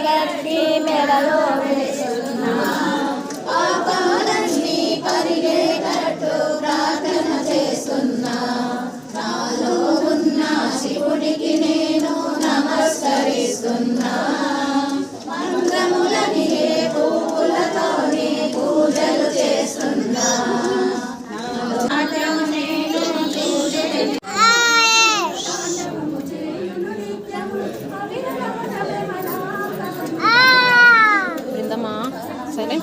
గట్టి మెడలో వేస్తున్నా పాపాలన్నీ పరిగేటట్టు ప్రార్థన చేస్తున్నా నాలో ఉన్న శివుడికి నేను నమస్కరిస్తున్నా మంత్రములని పువ్వులతోనే పూజలు చేస్తున్నా సరే